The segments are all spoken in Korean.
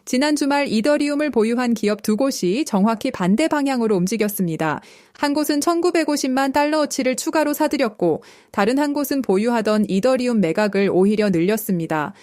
지난 주말 이더리움을 보유한 기업 두 곳이 정확히 반대 방향으로 움직였습니다. 한 곳은 1,950만 달러어치를 추가로 사들였고 다른 한 곳은 보유하던 이더리움 매각을 오히려 늘렸습니다.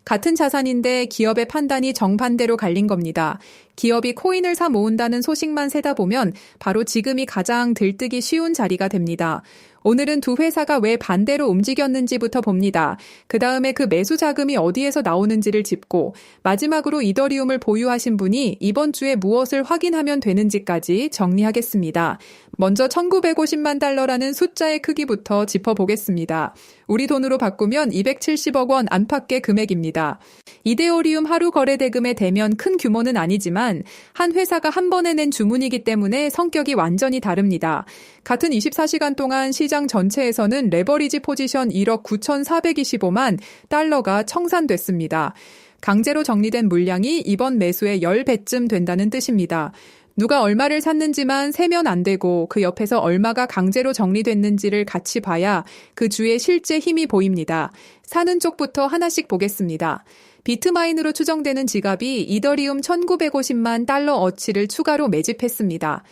같은 자산인데 기업의 판단이 정반대로 갈린 겁니다. 기업이 코인을 사 모은다는 소식만 세다 보면 바로 지금이 가장 들뜨기 쉬운 자리가 됩니다. 오늘은 두 회사가 왜 반대로 움직였는지부터 봅니다. 그 다음에 그 매수 자금이 어디에서 나오는지를 짚고 마지막으로 이더리움을 보유하신 분이 이번 주에 무엇을 확인하면 되는지까지 정리하겠습니다. 먼저 1,950만 달러라는 숫자의 크기부터 짚어보겠습니다. 우리 돈으로 바꾸면 270억 원 안팎의 금액입니다. 이더리움 하루 거래 대금의 대면 큰 규모는 아니지만 한 회사가 한 번에 낸 주문이기 때문에 성격이 완전히 다릅니다. 같은 24시간 동안 시장 전체에서는 레버리지 포지션 1억 9,425만 달러가 청산됐습니다. 강제로 정리된 물량이 이번 매수의 10배쯤 된다는 뜻입니다. 누가 얼마를 샀는지만 세면 안 되고 그 옆에서 얼마가 강제로 정리됐는지를 같이 봐야 그 주의 실제 힘이 보입니다. 사는 쪽부터 하나씩 보겠습니다. 비트마인으로 추정되는 지갑이 이더리움 1,950만 달러어치를 추가로 매집했습니다.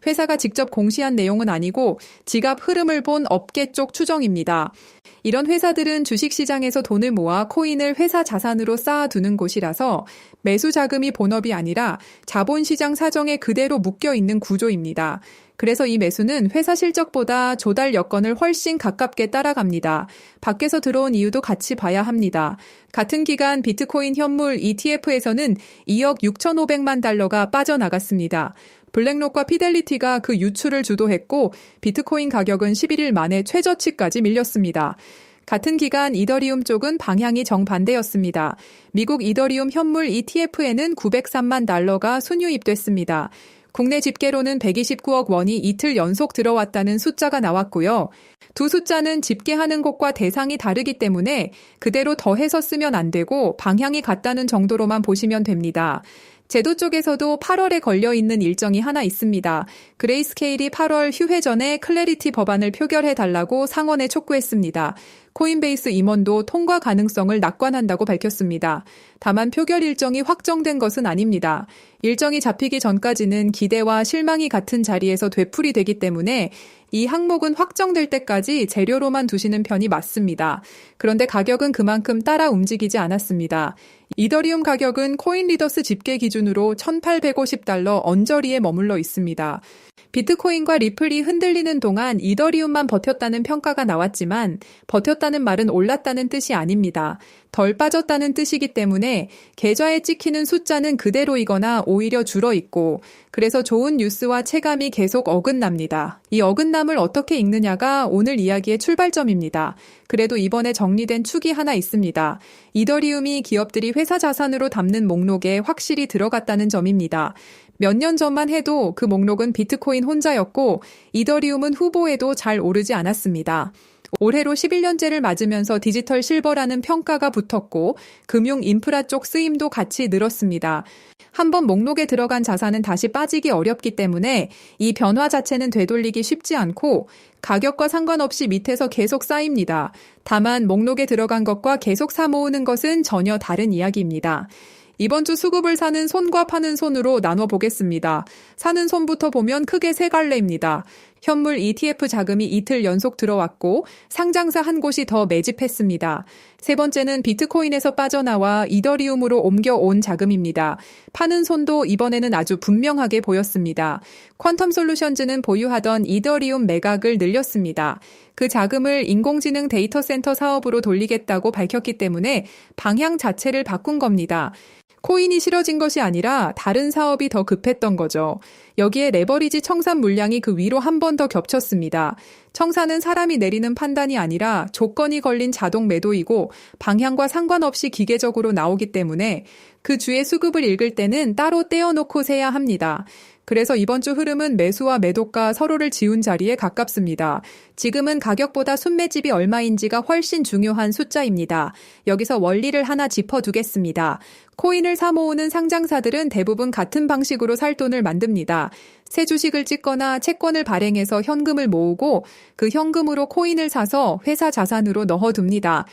회사가 직접 공시한 내용은 아니고 지갑 흐름을 본 업계 쪽 추정입니다. 이런 회사들은 주식시장에서 돈을 모아 코인을 회사 자산으로 쌓아두는 곳이라서 매수 자금이 본업이 아니라 자본시장 사정에 그대로 묶여있는 구조입니다. 그래서 이 매수는 회사 실적보다 조달 여건을 훨씬 가깝게 따라갑니다. 밖에서 들어온 이유도 같이 봐야 합니다. 같은 기간 비트코인 현물 ETF에서는 2억 6,500만 달러가 빠져나갔습니다. 블랙록과 피델리티가 그 유출을 주도했고 비트코인 가격은 11일 만에 최저치까지 밀렸습니다. 같은 기간 이더리움 쪽은 방향이 정반대였습니다. 미국 이더리움 현물 ETF에는 903만 달러가 순유입됐습니다. 국내 집계로는 129억 원이 이틀 연속 들어왔다는 숫자가 나왔고요. 두 숫자는 집계하는 곳과 대상이 다르기 때문에 그대로 더해서 쓰면 안 되고 방향이 같다는 정도로만 보시면 됩니다. 제도 쪽에서도 8월에 걸려있는 일정이 하나 있습니다. 그레이스케일이 8월 휴회 전에 클래리티 법안을 표결해달라고 상원에 촉구했습니다. 코인베이스 임원도 통과 가능성을 낙관한다고 밝혔습니다. 다만 표결 일정이 확정된 것은 아닙니다. 일정이 잡히기 전까지는 기대와 실망이 같은 자리에서 되풀이되기 때문에 이 항목은 확정될 때까지 재료로만 두시는 편이 맞습니다. 그런데 가격은 그만큼 따라 움직이지 않았습니다. 이더리움 가격은 코인리더스 집계 기준으로 1,850달러 언저리에 머물러 있습니다. 비트코인과 리플이 흔들리는 동안 이더리움만 버텼다는 평가가 나왔지만 버텼다는 말은 올랐다는 뜻이 아닙니다. 덜 빠졌다는 뜻이기 때문에 계좌에 찍히는 숫자는 그대로이거나 오히려 줄어있고 그래서 좋은 뉴스와 체감이 계속 어긋납니다. 이 어긋남을 어떻게 읽느냐가 오늘 이야기의 출발점입니다. 그래도 이번에 정리된 축이 하나 있습니다. 이더리움이 기업들이 회사 자산으로 담는 목록에 확실히 들어갔다는 점입니다. 몇 년 전만 해도 그 목록은 비트코인 혼자였고 이더리움은 후보에도 잘 오르지 않았습니다. 올해로 11년째를 맞으면서 디지털 실버라는 평가가 붙었고 금융 인프라 쪽 쓰임도 같이 늘었습니다. 한번 목록에 들어간 자산은 다시 빠지기 어렵기 때문에 이 변화 자체는 되돌리기 쉽지 않고 가격과 상관없이 밑에서 계속 쌓입니다. 다만 목록에 들어간 것과 계속 사 모으는 것은 전혀 다른 이야기입니다. 이번 주 수급을 사는 손과 파는 손으로 나눠보겠습니다. 사는 손부터 보면 크게 세 갈래입니다. 현물 ETF 자금이 이틀 연속 들어왔고 상장사 한 곳이 더 매집했습니다. 세 번째는 비트코인에서 빠져나와 이더리움으로 옮겨온 자금입니다. 파는 손도 이번에는 아주 분명하게 보였습니다. 퀀텀솔루션즈는 보유하던 이더리움 매각을 늘렸습니다. 그 자금을 인공지능 데이터 센터 사업으로 돌리겠다고 밝혔기 때문에 방향 자체를 바꾼 겁니다. 코인이 싫어진 것이 아니라 다른 사업이 더 급했던 거죠. 여기에 레버리지 청산 물량이 그 위로 한 번 더 겹쳤습니다. 청산은 사람이 내리는 판단이 아니라 조건이 걸린 자동 매도이고 방향과 상관없이 기계적으로 나오기 때문에 그 주의 수급을 읽을 때는 따로 떼어놓고 세야 합니다. 그래서 이번 주 흐름은 매수와 매도가 서로를 지운 자리에 가깝습니다. 지금은 가격보다 순매집이 얼마인지가 훨씬 중요한 숫자입니다. 여기서 원리를 하나 짚어두겠습니다. 코인을 사 모으는 상장사들은 대부분 같은 방식으로 살 돈을 만듭니다. 새 주식을 찍거나 채권을 발행해서 현금을 모으고 그 현금으로 코인을 사서 회사 자산으로 넣어둡니다.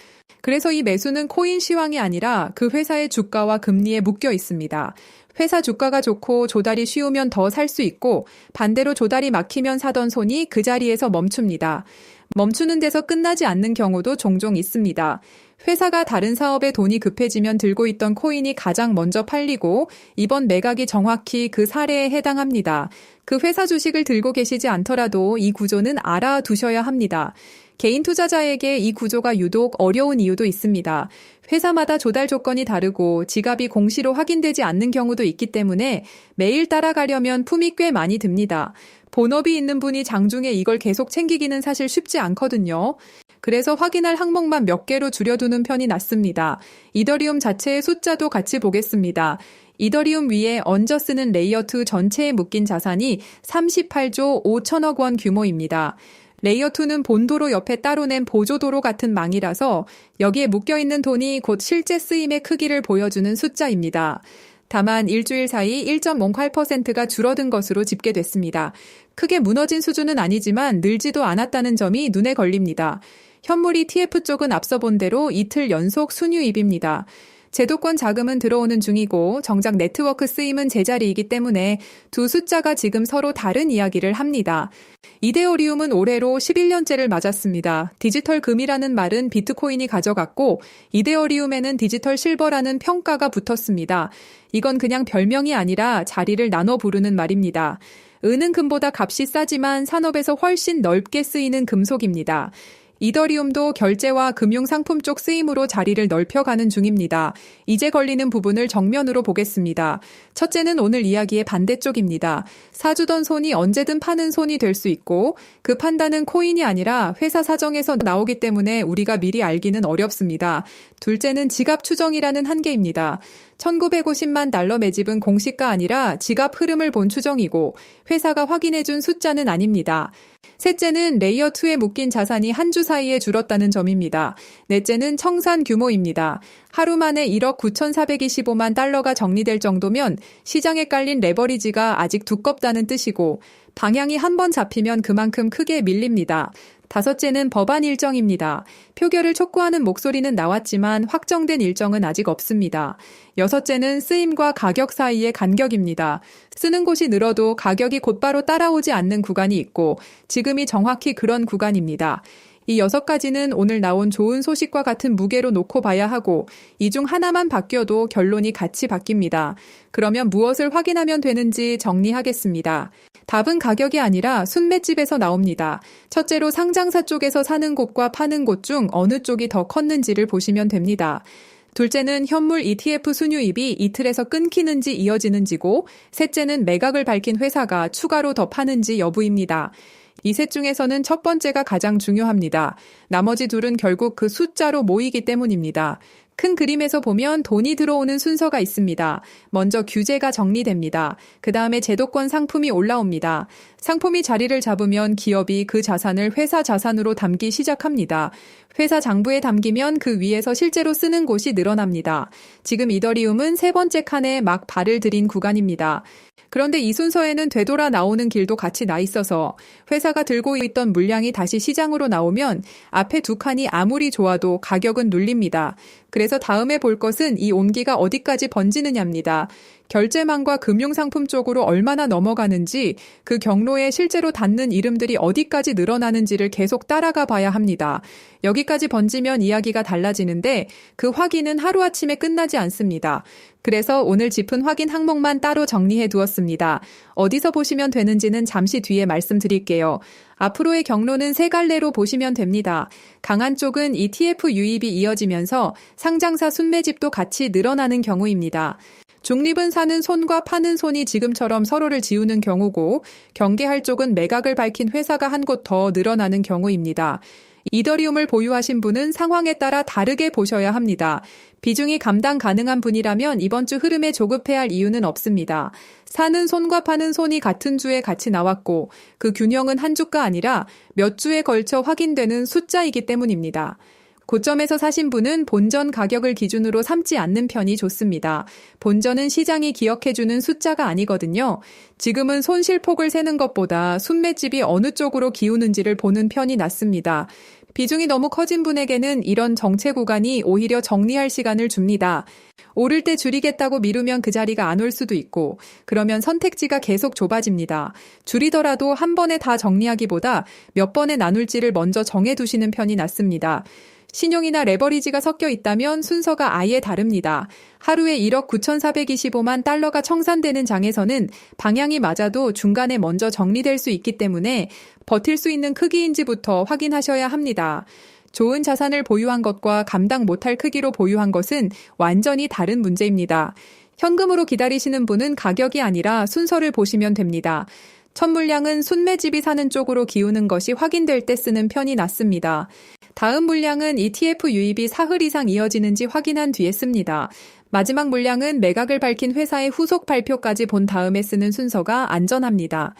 그래서 이 매수는 코인 시황이 아니라 그 회사의 주가와 금리에 묶여 있습니다. 회사 주가가 좋고 조달이 쉬우면 더 살 수 있고 반대로 조달이 막히면 사던 손이 그 자리에서 멈춥니다. 멈추는 데서 끝나지 않는 경우도 종종 있습니다. 회사가 다른 사업에 돈이 급해지면 들고 있던 코인이 가장 먼저 팔리고 이번 매각이 정확히 그 사례에 해당합니다. 그 회사 주식을 들고 계시지 않더라도 이 구조는 알아두셔야 합니다. 개인 투자자에게 이 구조가 유독 어려운 이유도 있습니다. 회사마다 조달 조건이 다르고 지갑이 공시로 확인되지 않는 경우도 있기 때문에 매일 따라가려면 품이 꽤 많이 듭니다. 본업이 있는 분이 장중에 이걸 계속 챙기기는 사실 쉽지 않거든요. 그래서 확인할 항목만 몇 개로 줄여두는 편이 낫습니다. 이더리움 자체의 숫자도 같이 보겠습니다. 이더리움 위에 얹어 쓰는 레이어2 전체에 묶인 자산이 38조 5천억 원 규모입니다. 레이어2는 본도로 옆에 따로 낸 보조도로 같은 망이라서 여기에 묶여있는 돈이 곧 실제 쓰임의 크기를 보여주는 숫자입니다. 다만 일주일 사이 1.08%가 줄어든 것으로 집계됐습니다. 크게 무너진 수준은 아니지만 늘지도 않았다는 점이 눈에 걸립니다. 현물이 TF 쪽은 앞서 본 대로 이틀 연속 순유입입니다. 제도권 자금은 들어오는 중이고 정작 네트워크 쓰임은 제자리이기 때문에 두 숫자가 지금 서로 다른 이야기를 합니다. 이데오리움은 올해로 11년째를 맞았습니다. 디지털 금이라는 말은 비트코인이 가져갔고 이데오리움에는 디지털 실버라는 평가가 붙었습니다. 이건 그냥 별명이 아니라 자리를 나눠 부르는 말입니다. 은은 금보다 값이 싸지만 산업에서 훨씬 넓게 쓰이는 금속입니다. 이더리움도 결제와 금융상품 쪽 쓰임으로 자리를 넓혀가는 중입니다. 이제 걸리는 부분을 정면으로 보겠습니다. 첫째는 오늘 이야기의 반대쪽입니다. 사주던 손이 언제든 파는 손이 될 수 있고 그 판단은 코인이 아니라 회사 사정에서 나오기 때문에 우리가 미리 알기는 어렵습니다. 둘째는 지갑 추정이라는 한계입니다. 1950만 달러 매집은 공시가 아니라 지갑 흐름을 본 추정이고 회사가 확인해준 숫자는 아닙니다. 셋째는 레이어2에 묶인 자산이 한 주 사이에 줄었다는 점입니다. 넷째는 청산 규모입니다. 하루 만에 1억 9,425만 달러가 정리될 정도면 시장에 깔린 레버리지가 아직 두껍다는 뜻이고 방향이 한번 잡히면 그만큼 크게 밀립니다. 다섯째는 법안 일정입니다. 표결을 촉구하는 목소리는 나왔지만 확정된 일정은 아직 없습니다. 여섯째는 쓰임과 가격 사이의 간격입니다. 쓰는 곳이 늘어도 가격이 곧바로 따라오지 않는 구간이 있고 지금이 정확히 그런 구간입니다. 이 6가지는 오늘 나온 좋은 소식과 같은 무게로 놓고 봐야 하고 이 중 하나만 바뀌어도 결론이 같이 바뀝니다. 그러면 무엇을 확인하면 되는지 정리하겠습니다. 답은 가격이 아니라 순매집에서 나옵니다. 첫째로 상장사 쪽에서 사는 곳과 파는 곳 중 어느 쪽이 더 컸는지를 보시면 됩니다. 둘째는 현물 ETF 순유입이 이틀에서 끊기는지 이어지는지고 셋째는 매각을 밝힌 회사가 추가로 더 파는지 여부입니다. 이 셋 중에서는 첫 번째가 가장 중요합니다. 나머지 둘은 결국 그 숫자로 모이기 때문입니다. 큰 그림에서 보면 돈이 들어오는 순서가 있습니다. 먼저 규제가 정리됩니다. 그 다음에 제도권 상품이 올라옵니다. 상품이 자리를 잡으면 기업이 그 자산을 회사 자산으로 담기 시작합니다. 회사 장부에 담기면 그 위에서 실제로 쓰는 곳이 늘어납니다. 지금 이더리움은 세 번째 칸에 막 발을 들인 구간입니다. 그런데 이 순서에는 되돌아 나오는 길도 같이 나 있어서 회사가 들고 있던 물량이 다시 시장으로 나오면 앞에 두 칸이 아무리 좋아도 가격은 눌립니다. 그래서 다음에 볼 것은 이 온기가 어디까지 번지느냐입니다. 결제망과 금융상품 쪽으로 얼마나 넘어가는지 그 경로에 실제로 닿는 이름들이 어디까지 늘어나는지를 계속 따라가 봐야 합니다. 여기까지 번지면 이야기가 달라지는데 그 확인은 하루아침에 끝나지 않습니다. 그래서 오늘 짚은 확인 항목만 따로 정리해 두었습니다. 어디서 보시면 되는지는 잠시 뒤에 말씀드릴게요. 앞으로의 경로는 세 갈래로 보시면 됩니다. 강한 쪽은 ETF 유입이 이어지면서 상장사 순매집도 같이 늘어나는 경우입니다. 중립은 사는 손과 파는 손이 지금처럼 서로를 지우는 경우고 경계할 쪽은 매각을 밝힌 회사가 한 곳 더 늘어나는 경우입니다. 이더리움을 보유하신 분은 상황에 따라 다르게 보셔야 합니다. 비중이 감당 가능한 분이라면 이번 주 흐름에 조급해야 할 이유는 없습니다. 사는 손과 파는 손이 같은 주에 같이 나왔고 그 균형은 한 주가 아니라 몇 주에 걸쳐 확인되는 숫자이기 때문입니다. 고점에서 사신 분은 본전 가격을 기준으로 삼지 않는 편이 좋습니다. 본전은 시장이 기억해주는 숫자가 아니거든요. 지금은 손실폭을 세는 것보다 순매집이 어느 쪽으로 기우는지를 보는 편이 낫습니다. 비중이 너무 커진 분에게는 이런 정체 구간이 오히려 정리할 시간을 줍니다. 오를 때 줄이겠다고 미루면 그 자리가 안 올 수도 있고, 그러면 선택지가 계속 좁아집니다. 줄이더라도 한 번에 다 정리하기보다 몇 번에 나눌지를 먼저 정해두시는 편이 낫습니다. 신용이나 레버리지가 섞여 있다면 순서가 아예 다릅니다. 하루에 1억 9,425만 달러가 청산되는 장에서는 방향이 맞아도 중간에 먼저 정리될 수 있기 때문에 버틸 수 있는 크기인지부터 확인하셔야 합니다. 좋은 자산을 보유한 것과 감당 못할 크기로 보유한 것은 완전히 다른 문제입니다. 현금으로 기다리시는 분은 가격이 아니라 순서를 보시면 됩니다. 첫 물량은 순매집이 사는 쪽으로 기우는 것이 확인될 때 쓰는 편이 낫습니다. 다음 물량은 ETF 유입이 사흘 이상 이어지는지 확인한 뒤에 씁니다. 마지막 물량은 매각을 밝힌 회사의 후속 발표까지 본 다음에 쓰는 순서가 안전합니다.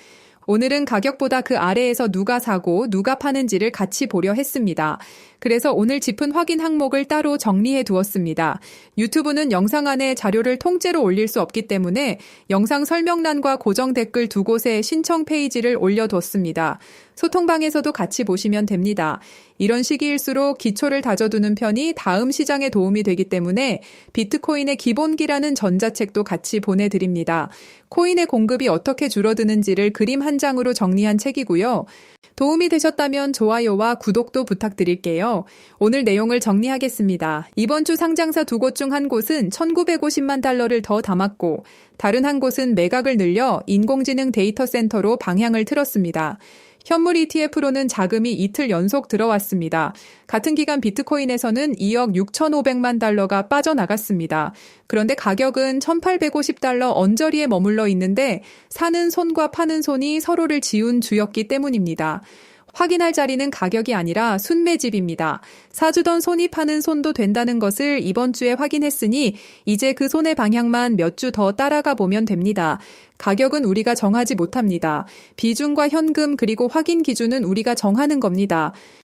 오늘은 가격보다 그 아래에서 누가 사고 누가 파는지를 같이 보려 했습니다. 그래서 오늘 짚은 확인 항목을 따로 정리해 두었습니다. 유튜브는 영상 안에 자료를 통째로 올릴 수 없기 때문에 영상 설명란과 고정 댓글 두 곳에 신청 페이지를 올려뒀습니다. 소통방에서도 같이 보시면 됩니다. 이런 시기일수록 기초를 다져두는 편이 다음 시장에 도움이 되기 때문에 비트코인의 기본기라는 전자책도 같이 보내드립니다. 코인의 공급이 어떻게 줄어드는지를 그림 한 장으로 정리한 책이고요. 도움이 되셨다면 좋아요와 구독도 부탁드릴게요. 오늘 내용을 정리하겠습니다. 이번 주 상장사 두 곳 중 한 곳은 1,950만 달러를 더 담았고, 다른 한 곳은 매각을 늘려 인공지능 데이터 센터로 방향을 틀었습니다. 현물 ETF로는 자금이 이틀 연속 들어왔습니다. 같은 기간 비트코인에서는 2억 6,500만 달러가 빠져나갔습니다. 그런데 가격은 1,850달러 언저리에 머물러 있는데 사는 손과 파는 손이 서로를 지운 주였기 때문입니다. 확인할 자리는 가격이 아니라 순매집입니다. 사주던 손이 파는 손도 된다는 것을 이번 주에 확인했으니 이제 그 손의 방향만 몇 주 더 따라가 보면 됩니다. 가격은 우리가 정하지 못합니다. 비중과 현금 그리고 확인 기준은 우리가 정하는 겁니다.